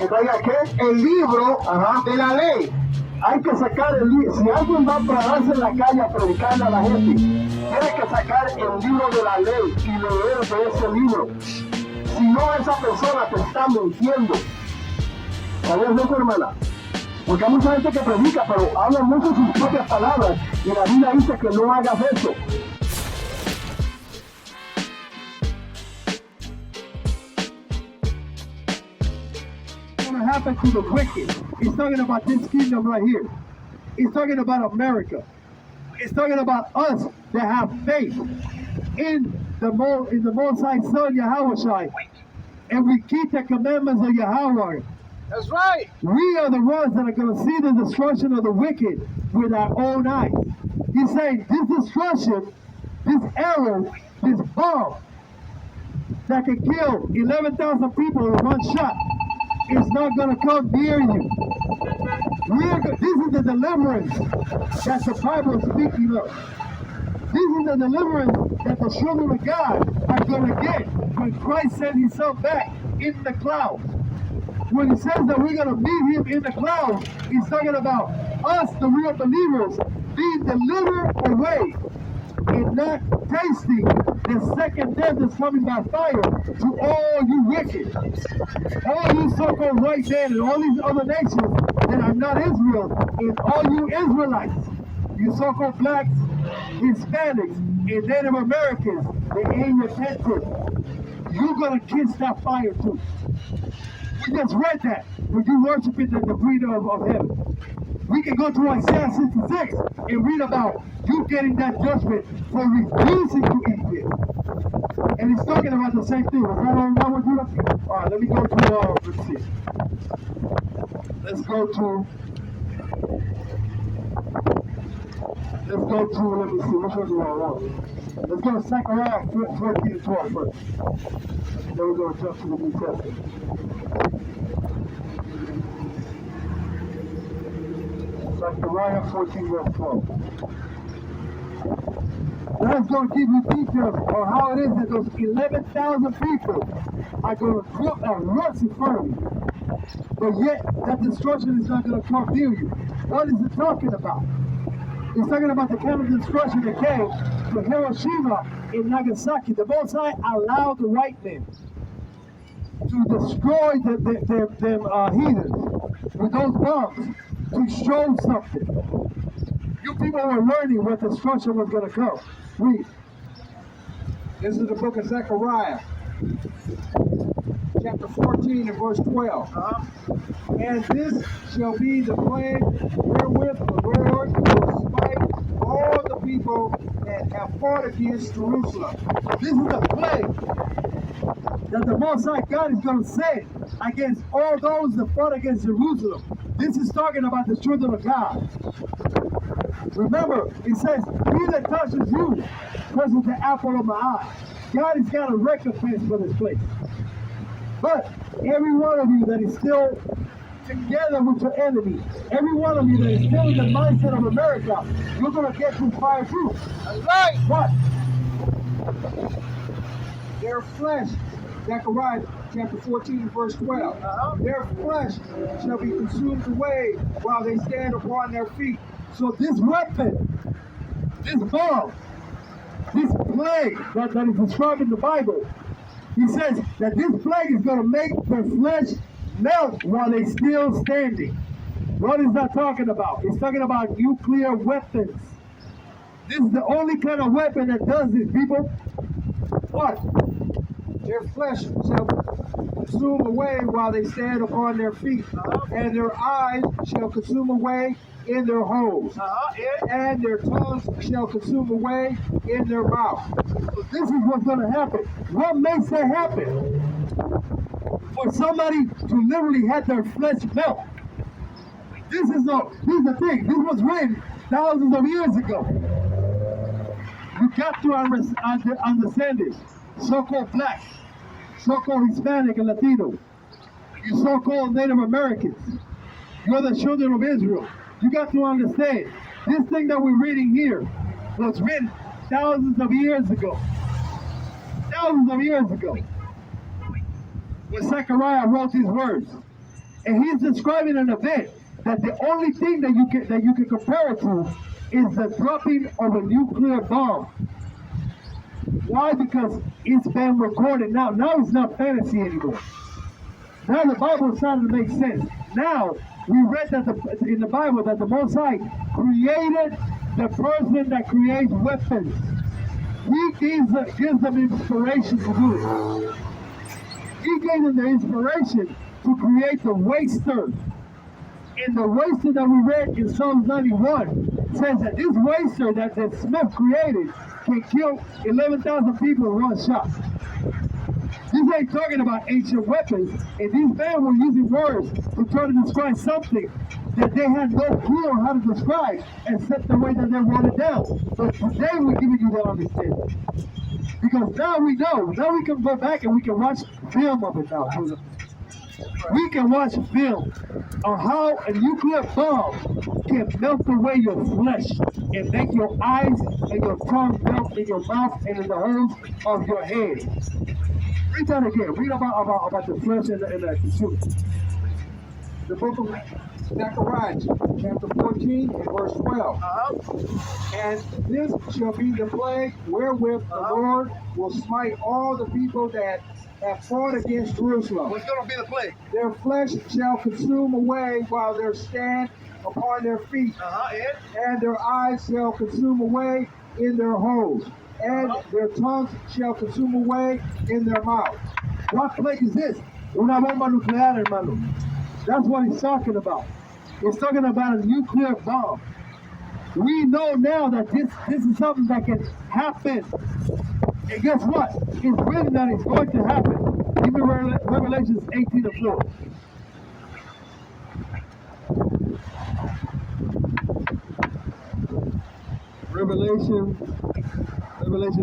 que traiga ¿qué? El libro de la ley. Hay que sacar el libro. Si alguien va a pararse en la calle a predicarle a la gente, tiene que sacar el libro de la ley y leer de ese libro. Si no, esa persona te está mintiendo. ¿Sabes eso, hermana? Porque hay mucha gente que predica, pero habla mucho sus propias palabras. Y la Biblia dice que no hagas eso. Happen to the wicked. He's talking about this kingdom right here. He's talking about America. He's talking about us that have faith in the Most High Son Yahweh, and we keep the commandments of Yahweh. That's right. We are the ones that are going to see the destruction of the wicked with our own eyes. He's saying this destruction, this arrow, this bomb that can kill 11,000 people in one shot, it's not going to come near you. This is the deliverance that the Bible is speaking of. This is the deliverance that the children of God are going to get when Christ sent himself back in the clouds. When he says that we're going to meet him in the clouds, he's talking about us, the real believers, being delivered away and not tasting the second death that's coming by fire to all you wicked, all you so-called white men and all these other nations that are not Israel, and all you Israelites, you so-called blacks, Hispanics, and Native Americans that ain't repentant. You're going to kiss that fire too. We just read that when you worshiping the freedom of heaven. We can go to Isaiah 66 and read about you getting that judgment for refusing to eat it. And he's talking about the same thing. All right, let me go to, let's see. Let's go to, let me see, which one do I want? Let's go to Zechariah 14 and 12 first. Then we're going to jump to the New Testament. Zechariah 14 verse 12. That's going to give you details on how it is that those 11,000 people are going to drop and rush in front of you. But yet, that destruction is not going to come near you. What is it talking about? It's talking about the kind of destruction that came to Hiroshima and Nagasaki. The Most High allowed the white men to destroy them heathens with those bombs to show something. You people were learning what destruction was going to come. Read. This is the book of Zechariah, chapter 14 and verse 12. And this shall be the plague wherewith the Lord will smite all the people that have fought against Jerusalem. This is the plague that the Most High God is going to send against all those that fought against Jerusalem. This is talking about the children of God. Remember, it says, he that touches you touches the apple of my eye. God has got a recompense for this place. But every one of you that is still together with your enemy, every one of you that is still in the mindset of America, you're going to get through fire too. That's right. What? Their flesh, Zechariah chapter 14 and verse 12. Their flesh shall be consumed away while they stand upon their feet. So this weapon, this bomb, this plague that is described in the Bible, he says that this plague is going to make their flesh melt while they're still standing. What is that talking about? It's talking about nuclear weapons. This is the only kind of weapon that does this, people. What? Their flesh shall consume away while they stand upon their feet, and their eyes shall consume away in their holes, and their tongues shall consume away in their mouth. So this is what's going to happen. What makes that happen? For somebody to literally have their flesh melt. This is the thing. This was written thousands of years ago. You got to understand this. So-called black, so-called Hispanic and Latino, you so-called Native Americans, you're the children of Israel. You got to understand, this thing that we're reading here was written thousands of years ago. Thousands of years ago. When Zechariah wrote these words. And he's describing an event that the only thing that you can compare it to is the dropping of a nuclear bomb. Why? Because it's been recorded now. Now it's not fantasy anymore. Now the Bible is starting to make sense. Now we read that in the Bible that the Most High created the person that creates weapons. He gives them inspiration to do it. He gave them the inspiration to create the waster. And the waster that we read in Psalms 91 says that this waster that Smith created can kill 11,000 people in one shot. This ain't talking about ancient weapons, and these men were using words to try to describe something that they had no clue on how to describe, except the way that they wrote it down. But today we're giving you the understanding. Because now we know, now we can go back and we can watch film of it now. We can watch film on how a nuclear bomb can melt away your flesh and make your eyes and your tongue melt in your mouth and in the holes of your head. Read that again. Read about the flesh and the suit. The book of Zechariah, chapter 14 and verse 12. And this shall be the plague wherewith the Lord will smite all the people that have fought against Jerusalem. What's going to be the plague? Their flesh shall consume away while they stand upon their feet, and their eyes shall consume away in their holes, and their tongues shall consume away in their mouth. What plague is this? Una bomba nuclear, hermano. That's what he's talking about. He's talking about a nuclear bomb. We know now that this is something that can happen. And guess what? It's written that it's going to happen. Even Revelations 18 and 4. Revelation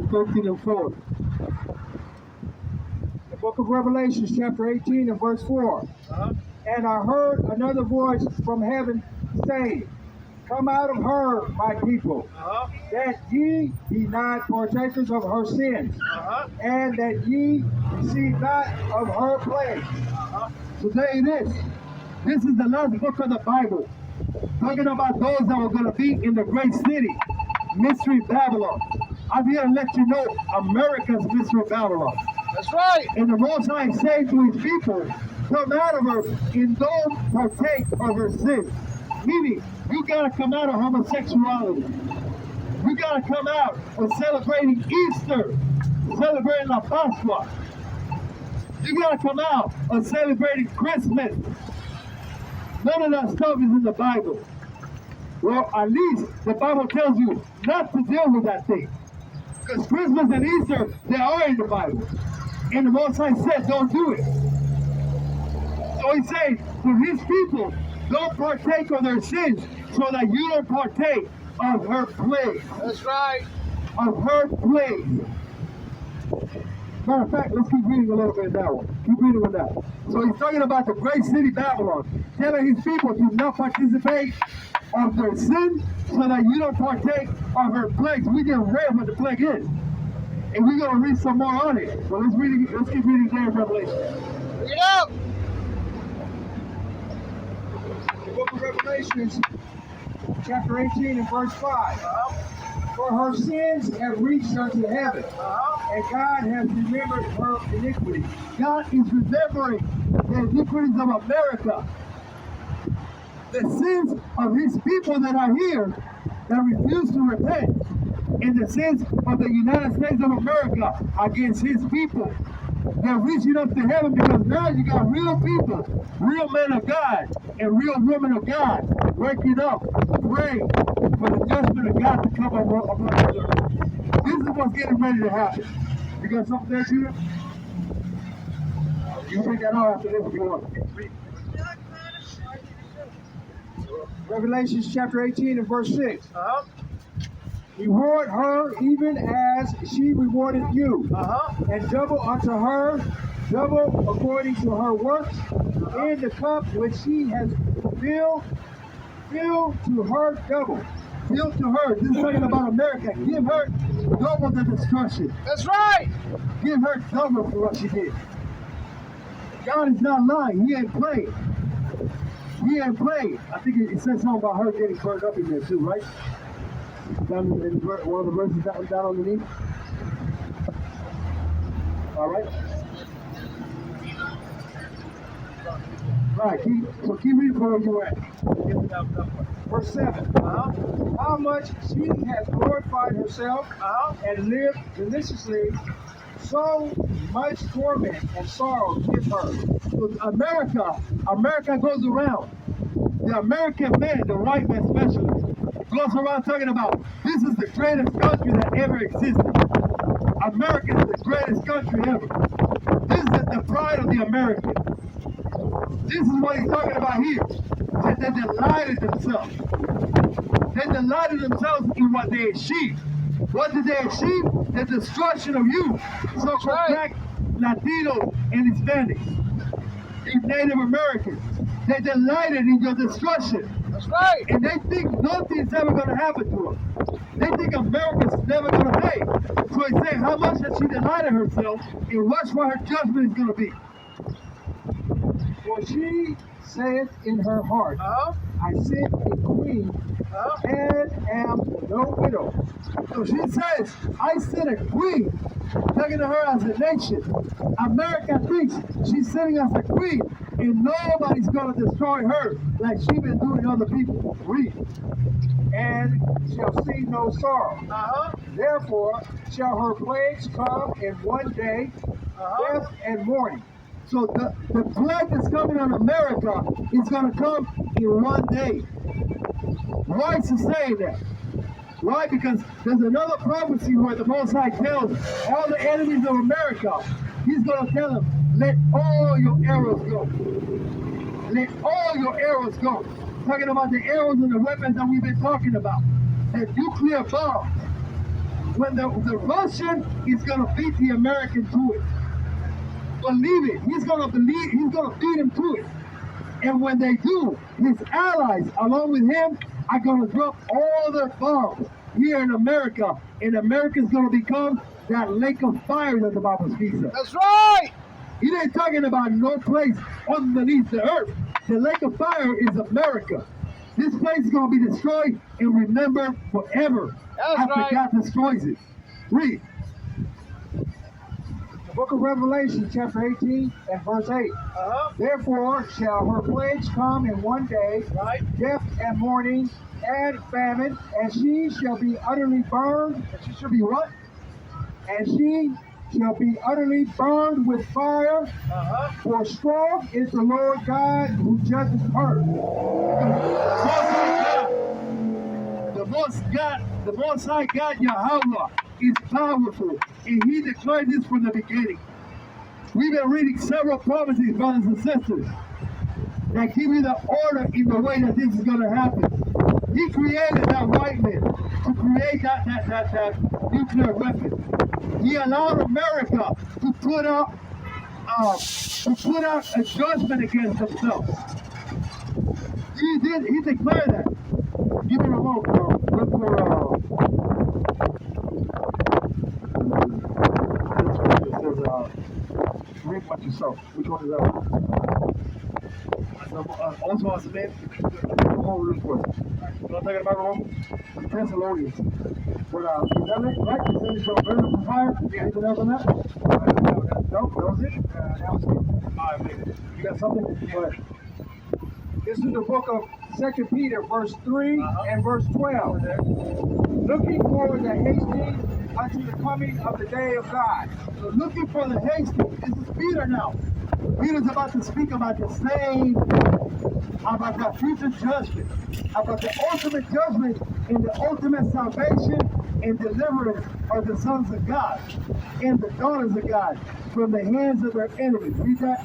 13 and 4. The book of Revelation, chapter 18 and verse 4. And I heard another voice from heaven saying, Come out of her, my people, that ye be not partakers of her sins, and that ye receive not of her plagues. Today it is. This is the last book of the Bible, talking about those that are going to be in the great city, Mystery Babylon. I'm here to let you know America's Mystery Babylon. That's right. And the Most High is saying to his people, come out of her and don't partake of her sins. Meaning, you gotta come out of homosexuality. You gotta come out of celebrating Easter, celebrating La Pascua. You gotta come out of celebrating Christmas. None of that stuff is in the Bible. Well, at least the Bible tells you not to deal with that thing. Because Christmas and Easter, they are in the Bible. And the Most High said, don't do it. So he's saying to his people, don't partake of their sins so that you don't partake of her plague. That's right. Of her plague. Matter of fact, let's keep reading a little bit of that one. Keep reading with that. So he's talking about the great city Babylon, telling his people to not participate of their sin so that you don't partake of her plagues. We just read what the plague is. And we're going to read some more on it. So let's keep reading there in Revelation. Read it up. The book of Revelations, chapter 18 and verse 5. For her sins have reached unto heaven, and God has remembered her iniquity. God is remembering the iniquities of America. The sins of his people that are here that refuse to repent. And the sins of the United States of America against his people. They're reaching up to heaven because now you got real people, real men of God, and real women of God waking up, praying for the judgment of God to come upon the earth. This is what's getting ready to happen. You got something there, Judah? You take that out after this if you want. Revelation chapter 18 and verse 6. Reward her even as she rewarded you, and double unto her, double according to her works, in the cup which she has filled to her double. Filled to her. This is talking about America. Give her double the destruction. That's right. Give her double for what she did. God is not lying. He ain't playing. He ain't played. I think it says something about her getting burned up in there too, right? Down in one of the verses down underneath. All right. Right. Keep reading for where you at. Verse 7. How much she has glorified herself and lived deliciously, so much torment and sorrow give her. So America goes around. The American man, the white man especially, goes around talking about this is the greatest country that ever existed. America is the greatest country ever. This is the pride of the American. This is what he's talking about here. That they delighted themselves. They delighted themselves in what they achieved. What did they achieve? The destruction of you. So black, Latinos, and Hispanics. Native Americans. They delighted in your destruction. That's right. And they think nothing's ever going to happen to them. They think America's never going to pay. So he's saying how much has she delighted herself and watch what her judgment is going to be. For she saith in her heart, I sit a queen and am no widow. So she says, I sit a queen, talking to her as a nation. America thinks she's sitting as a queen and nobody's going to destroy her like she's been doing other people. Read. And shall see no sorrow. Therefore shall her plagues come in one day, death and mourning. So the plague that's coming on America is going to come in one day. Why is he saying that? Why? Because there's another prophecy where the Most High tells all the enemies of America, he's going to tell them, let all your arrows go. Let all your arrows go. Talking about the arrows and the weapons that we've been talking about. The nuclear bombs. When the Russian is going to beat the American to it. Believe it. He's going to beat him to it. And when they do, his allies, along with him, are going to drop all their bombs here in America. And America's going to become that lake of fire that the Bible speaks of. That's right. He ain't talking about no place underneath the earth. The lake of fire is America. This place is going to be destroyed and remembered forever. After God destroys it. Read. The book of Revelation, chapter 18 and verse 8. Therefore shall her plagues come in one day, death and mourning and famine, and she shall be utterly burned. And she shall be what? And she shall be utterly burned with fire. For strong is the Lord God who judges her. The Most High God, Yahweh, is powerful, and He declared this from the beginning. We've been reading several prophecies, brothers and sisters, that give you the order in the way that this is going to happen. He created that white man to create that nuclear weapon. He allowed America to put out a judgment against themselves. He declared that. Give me a remote, bro. Look for read what you saw. Which one is that one? Also on Smith. Hold real quick. You know what I'm talking about, Ramon? Thessalonians. But is that it? Right? You said it's going to burn up the fire? Anything else on that? No, that was it? That was it. All right, you got something? Go ahead. This is the book of 2 Peter, verse 3 and verse 12. Looking for the hasting unto the coming of the day of God. So looking for the hasting. This is Peter now. Peter's about to speak about the same, about the future judgment, about the ultimate judgment and the ultimate salvation and deliverance of the sons of God and the daughters of God from the hands of their enemies. Read that.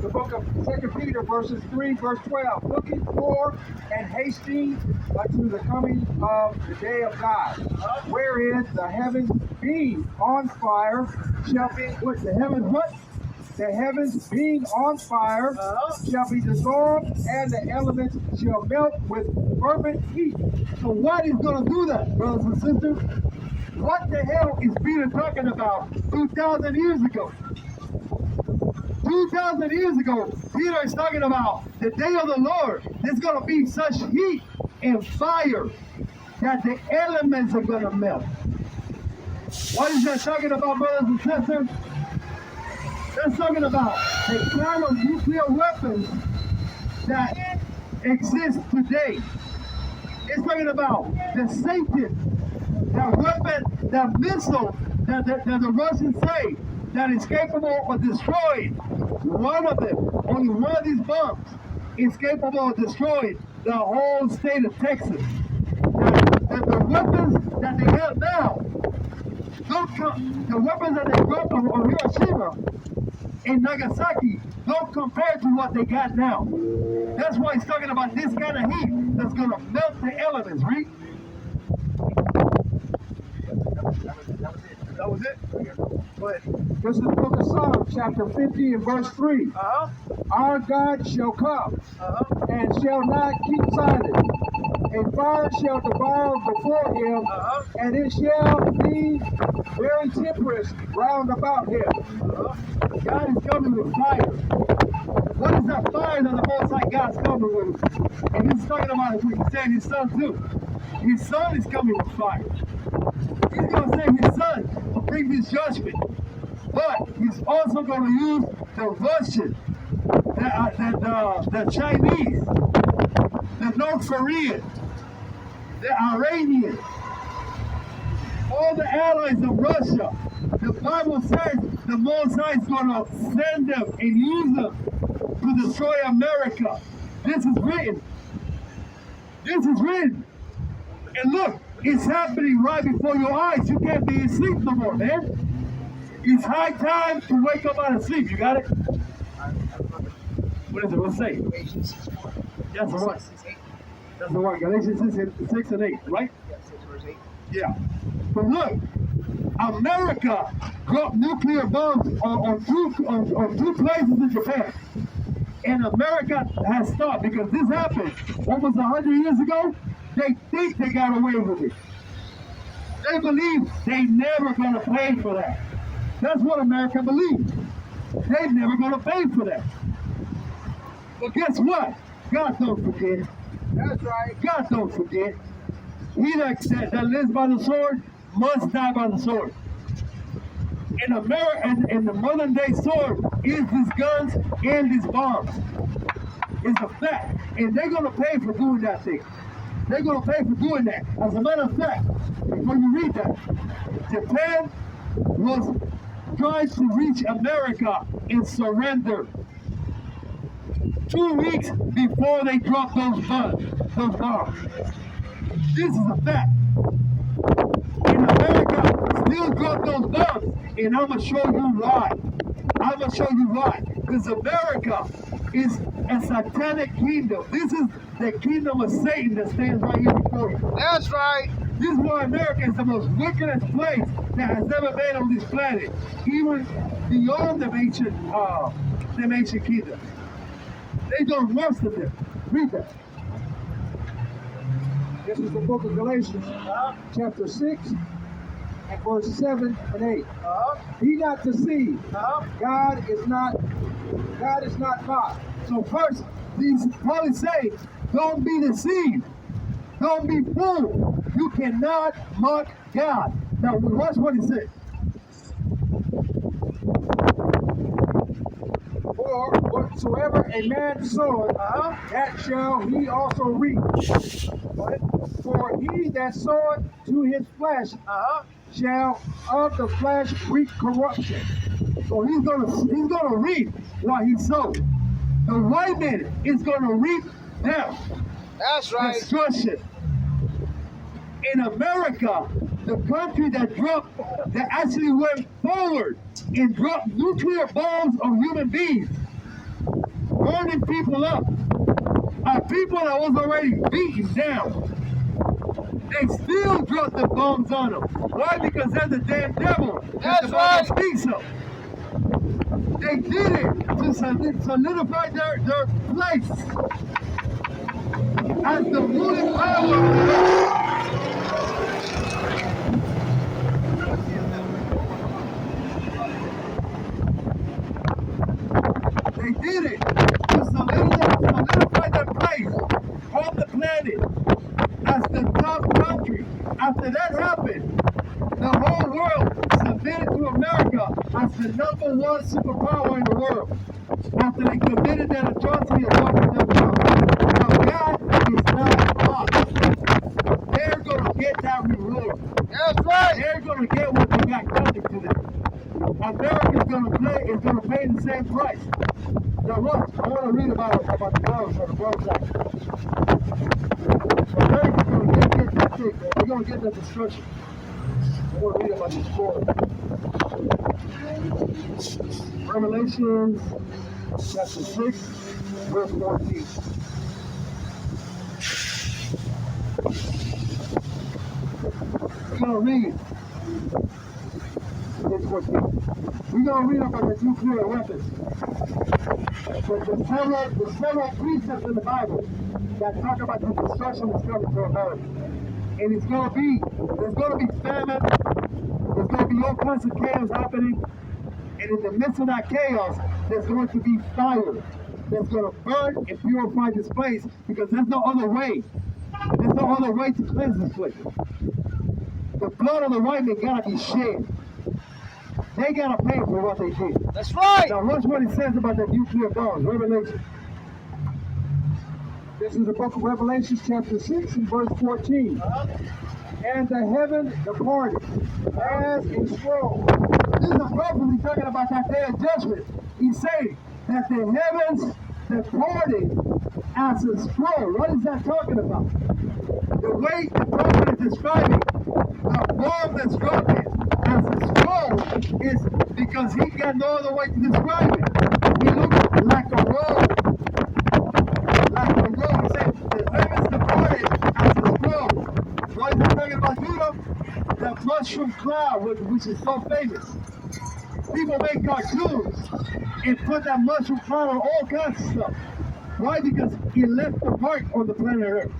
The book of 2 Peter, verses 3, verse 12. Looking for and hasting unto the coming of the day of God, wherein the heavens being on fire shall be. What, the heavens what? The heavens being on fire shall be dissolved, and the elements shall melt with fervent heat. So what is going to do that, brothers and sisters? What the hell is Peter talking about 2,000 years ago? 2,000 2,000 years ago, Peter is talking about the day of the Lord. There's going to be such heat and fire that the elements are going to melt. What is that talking about, brothers and sisters? That's talking about the kind of nuclear weapons that exist today. It's talking about the Satan, that weapon, that missile that the Russians say that is capable of destroying one of them, only one of these bombs is capable of destroying the whole state of Texas. That the weapons that they have now, the weapons that they brought on Hiroshima and Nagasaki don't compare to what they got now. That's why he's talking about this kind of heat that's going to melt the elements, right? That was it? Go ahead. This is the book of Psalms, chapter 50 and verse 3. Our God shall come and shall not keep silent. A fire shall devour before him, and it shall be very temperate round about him. God is coming with fire. What is that fire that the Most High God's coming with? And he's talking about it, he's saying his son too. His son is coming with fire. He's going to send his son to bring this judgment. But he's also going to use the Russian, the Chinese, the North Korean, the Iranian, all the allies of Russia. The Bible says the Most High is going to send them and use them to destroy America. This is written. This is written. And look, it's happening right before your eyes. You can't be asleep no more, man. It's high time to wake up out of sleep. You got it? What is it? What's it say? That's the one. That's the one. Galatians 6 and 8, right? Yeah. But look, America dropped nuclear bombs on two places in Japan. And America has stopped because this happened almost 100 years ago. They think they got away with it. They believe they never gonna pay for that. That's what America believes. They're never gonna pay for that. But guess what? God don't forget. That's right. God don't forget. He that lives by the sword must die by the sword. In America, and the modern day sword is these guns and these bombs. It's a fact. And they're gonna pay for doing that thing. They're going to pay for doing that. As a matter of fact, before you read that, Japan was trying to reach America and surrender 2 weeks before they dropped those bombs. This is a fact. And America still dropped those bombs, and I'm going to show you why. I'm going to show you why. Because America is a satanic kingdom. This is the kingdom of Satan that stands right here before you. That's right. This is why America is the most wickedest place that has ever been on this planet, even beyond the ancient kingdom. They done worse than them. Read that. This is the book of Galatians, chapter 6 and verse 7 and 8. Be not deceived. God is not mocked. So first, Paul is saying, don't be deceived. Don't be fooled. You cannot mock God. Now watch what he said. For whatsoever a man soweth, that shall he also reap. For he that soweth to his flesh shall of the flesh reap corruption. So he's gonna reap what he sowed. The white man is gonna reap death. That's right. Destruction. In America, the country that actually went forward and dropped nuclear bombs on human beings, burning people up, are people that was already beaten down. They still dropped the bombs on them. Why? Because they're the damn devil. That's right. Speaks of. They did it to solidify their place as the ruling power of the earth. They did it to solidify their place on the planet as the top country. After that happened, the whole world submitted to America as the #1 superpower in the world. After they committed that atrocity of walking them down. Now God is not us. They're going to get that reward. That's right. They're going to get what they got coming to them. America's going to pay the same price. Now look, I want to read about the Browns or the Browns Act. America's going to get that thing. They're going to get that destruction. I want to read about this story. Revelations chapter 6, verse 14. We're going to read verse 14. We're going to read about the nuclear weapons. But the several precepts in the Bible that talk about the destruction that's coming to America. And there's going to be famine, there's going to be all kinds of chaos happening, and in the midst of that chaos, there's going to be fire that's going to burn and purify this place, because there's no other way. There's no other way to cleanse this place. The blood of the white men got to be shed. They got to pay for what they did. That's right. Now watch what it says about the nuclear bombs, Revelation. This is the book of Revelation, chapter 6, and verse 14. And the heaven departed as a scroll. This is probably talking about that day of judgment. He's saying that the heavens departed as a scroll. What is that talking about? The way the prophet is describing the bomb that's broken as a scroll is because he got no other way to describe it. He looked like a roll. Like a roll. He said the heavens departed as a scroll. What is he talking about, Judah? The mushroom cloud, which is so famous. People make cartoons and put that mushroom cloud on all kinds of stuff. Why? Because he left a mark on the planet Earth.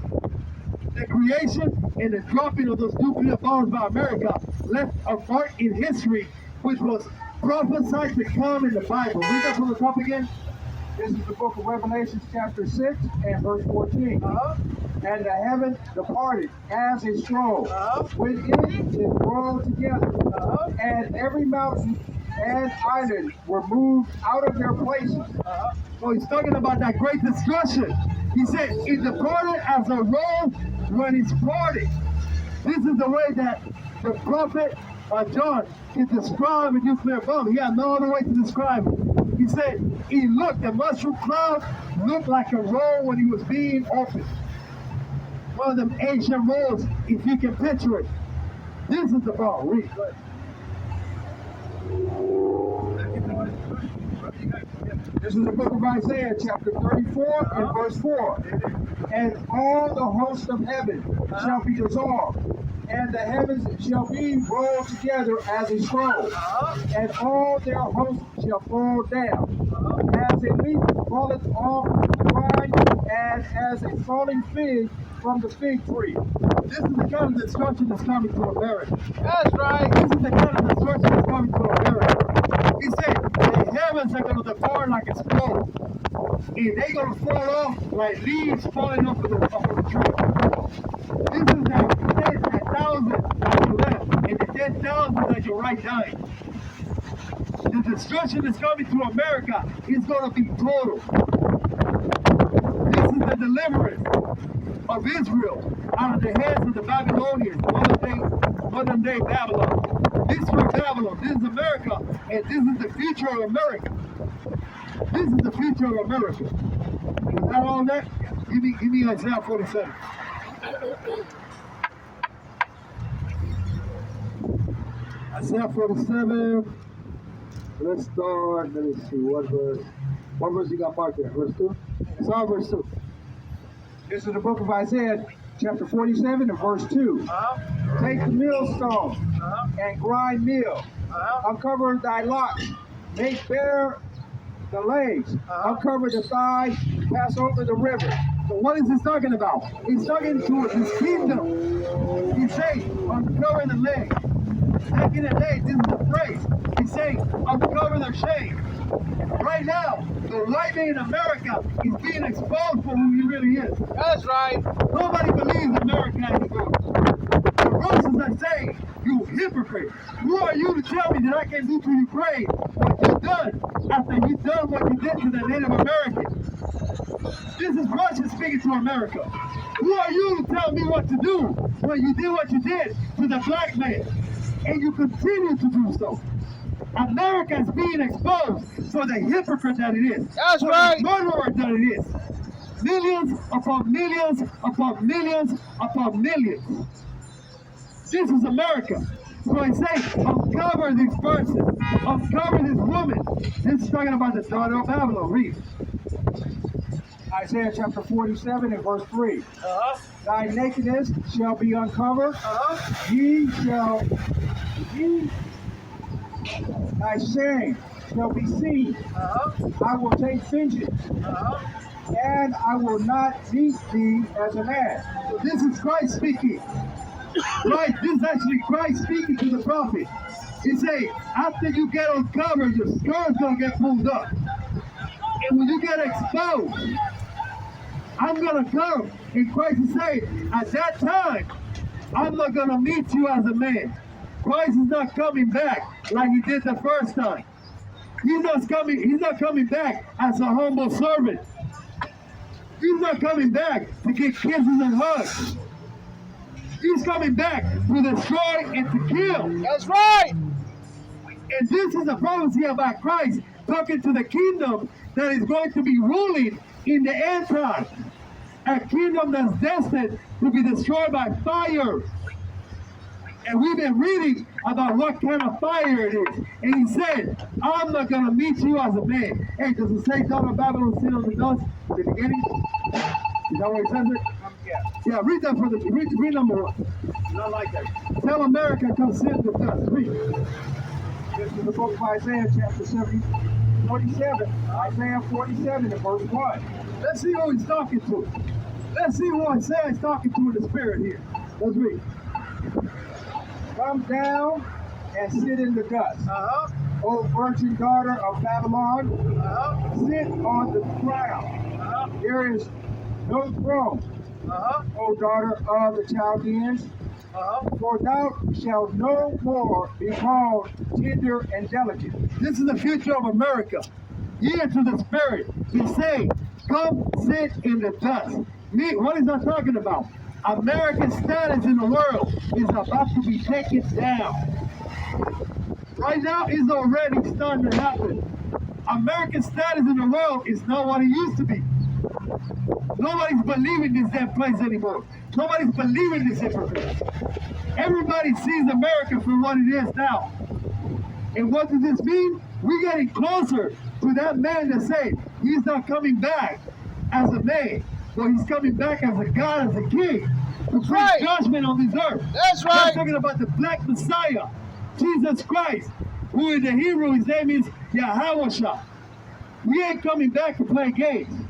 The creation and the dropping of those nuclear bombs by America left a mark in history which was prophesied to come in the Bible. Read that from the top again. This is the book of Revelation, chapter 6, and verse 14. And the heaven departed as a scroll, when it is rolled together, and every mountain and island were moved out of their places. So he's talking about that great destruction. He said, it departed as a roll when it's parted. This is the way that the prophet John can describe a nuclear bomb. He had no other way to describe it. He said, the mushroom cloud looked like a roll when he was being opened. One of them ancient rolls, if you can picture it. This is the bomb. Read. This is the book of Isaiah, chapter 34, and verse 4. And all the hosts of heaven shall be dissolved, and the heavens shall be rolled together as a scroll, and all their hosts shall fall down, as a leaf falleth off the vine, and as a falling fig from the fig tree. This is the kind of destruction that's coming to America. That's right. This is the kind of destruction that's coming to America. He said the heavens are going to depart like a scroll, and they're going to fall off like leaves falling off of the tree. This is that 10,000 that you left, and the 10,000 that you're right dying. The destruction that's coming to America is going to be total. This is the deliverance of Israel out of the hands of the Babylonians, modern day Babylon. This is Babylon, this is America, and this is the future of America. This is the future of America. Is that all that? Give me Isaiah 47. Isaiah 47. Let's start, let me see, what verse you got marked there? Verse 2? Start verse 2. This is the book of Isaiah, chapter 47, and verse 2. Take the millstone and grind meal. Uncover thy locks. Make bare the legs. Uncover the thigh. Pass over the river. So what is he talking about? He's talking to his kingdom. He's saying, uncover the legs. Back in the day, this is the phrase. He's saying, uncover their shame. Right now, the white man in America is being exposed for who he really is. That's right. Nobody believes America anymore. The Russians are saying, you hypocrite. Who are you to tell me that I can do to Ukraine what you've done after you've done what you did to the Native Americans? This is Russia speaking to America. Who are you to tell me what to do when you did what you did to the black man? And you continue to do so. America is being exposed for the hypocrite that it is. That's for right. the murderer that it is. Millions upon millions upon millions upon millions. This is America. So I say, uncover this person. Uncover this woman. This is talking about the daughter of Babylon. Read. Isaiah chapter 47 and verse 3. Thy nakedness shall be uncovered. Thy shame shall be seen. I will take vengeance. And I will not meet thee as a man. So this is Christ speaking. Right? This is actually Christ speaking to the prophet. He's saying, after you get uncovered, your skirt's gonna get pulled up. And when you get exposed, I'm gonna come. And Christ is saying, at that time, I'm not gonna meet you as a man. Christ is not coming back like he did the first time. He's not coming back as a humble servant. He's not coming back to get kisses and hugs. He's coming back to destroy and to kill. That's right. And this is a prophecy about Christ talking to the kingdom that is going to be ruling in the end time. A kingdom that's destined to be destroyed by fire. And we've been reading about what kind of fire it is. And he said, I'm not going to meet you as a man. Hey, does it say daughter of Babylon sit on the dust at the beginning? Is that what it says it? Yeah, read that for the read number 1. Not like that. Tell America come sit in the dust. Read. This is the book of Isaiah chapter 47. Isaiah 47 and verse 1. Let's see who he's talking to. Let's see who Isaiah is talking to in the spirit here. Let's read. Come down and sit in the dust. O virgin daughter of Babylon, sit on the ground. There is no throne. O daughter of the Chaldeans, for thou shalt no more be called tender and delicate. This is the future of America. Here to the spirit. He's saying, come sit in the dust. What is that talking about? America's status in the world is about to be taken down. Right now, it's already starting to happen. America's status in the world is not what it used to be. Nobody's believing this damn place anymore. Nobody's believing this hypocrite. Everybody sees America for what it is now. And what does this mean? We're getting closer to that man that said he's not coming back as a man, but he's coming back as a God, as a king, to bring judgment on this earth. That's right. I'm talking about the black Messiah, Jesus Christ, who in the Hebrew, his name is Yahawashah. He ain't coming back to play games.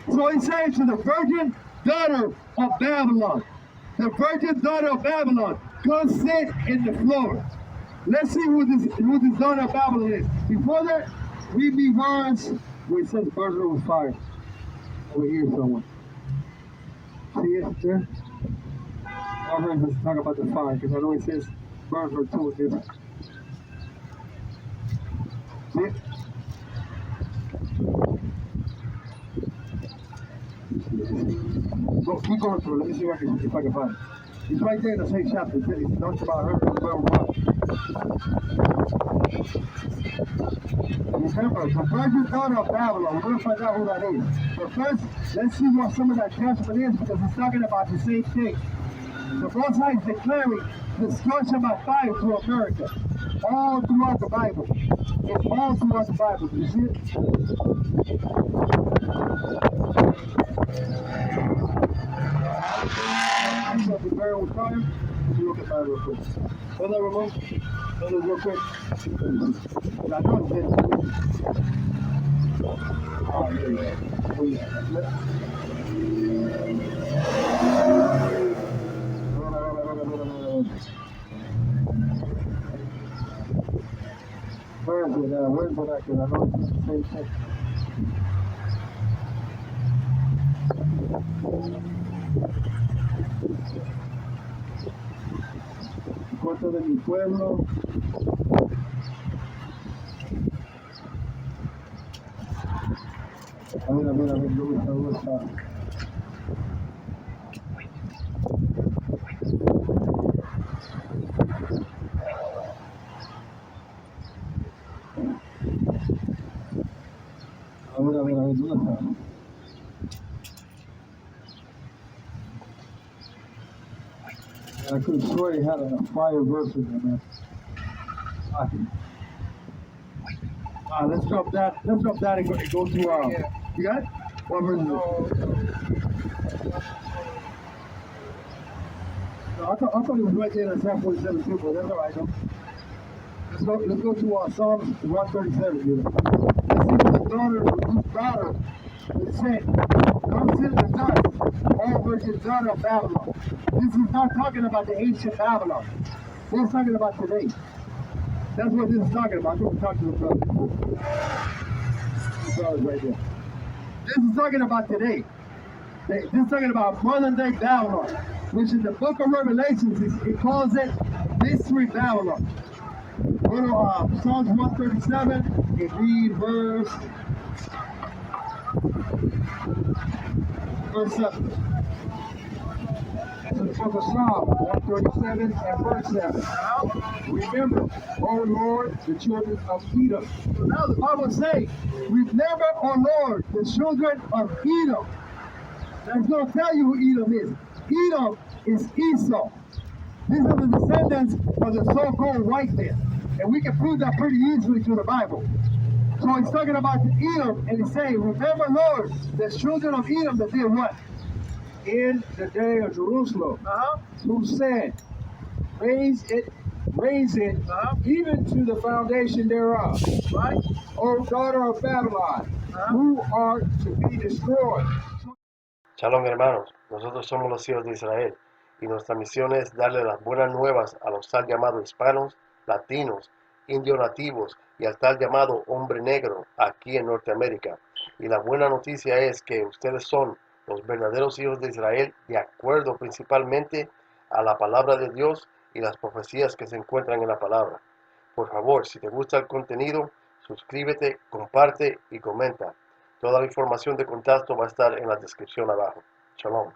So he's saying to the virgin daughter of Babylon, the virgin daughter of Babylon, come sit in the floor. Let's see who this daughter of Babylon is. Before that, read me words where it says burn her with fire. Over here somewhere. See it there? I'll heard this talk about the fire, because I know it says burn her too in this. See it? Go, keep going through it. Let me see if I can find it. It's right there in the same chapter. It talks about her as well. Remember, the virgin daughter of Babylon. We're going to find out who that is. But first, let's see what some of that judgment is, because it's talking about the same thing. The Most High is declaring destruction by fire to America. All throughout the Bible. It's all throughout the Bible. You see it? So prepare with fire. Let's look at that real quick. Hold that remote. Hold it real quick. And I know it's good. Alright, there you go. Oh, yeah. version, where's it at? Because I know it's the same thing. Corto de mi pueblo. A ver, ¿dónde está? A ver, ¿dónde está? I could have sworn he had a fire version in there. Let's drop that and go to, you got it? What version is it? No, I thought it was right there in Psalm 47 too, but that's all right though. Let's go to Psalm 137, dude. Let's see what the daughter is saying. Come sit in the dust, all virgin daughter of Babylon. This is not talking about the ancient Babylon. This is talking about today. That's what this is talking about. I think we're talking to the brother. The brother's right there. This is talking about today. This is talking about modern day Babylon, which in the book of Revelations, it calls it Mystery Babylon. Go to Psalms 137 and read verse 7. That's the book of Psalms 137 and verse 7. Remember, O Lord, the children of Edom. So now the Bible says, remember, O Lord, the children of Edom. That's going to tell you who Edom is. Edom is Esau. These are the descendants of the so-called white men. And we can prove that pretty easily through the Bible. So he's talking about Edom, and he's saying, remember, Lord, the children of Edom that did what? In the day of Jerusalem, who said, raise it, even to the foundation thereof. Right? O daughter of Babylon, who are to be destroyed. Shalom, hermanos, nosotros somos los hijos de Israel y nuestra misión es darle las buenas nuevas a los tal llamados hispanos, latinos, indios nativos y al tal llamado hombre negro aquí en Norteamérica. Y la buena noticia es que ustedes son los verdaderos hijos de Israel de acuerdo principalmente a la palabra de Dios y las profecías que se encuentran en la palabra. Por favor, si te gusta el contenido, suscríbete, comparte y comenta. Toda la información de contacto va a estar en la descripción abajo. Shalom.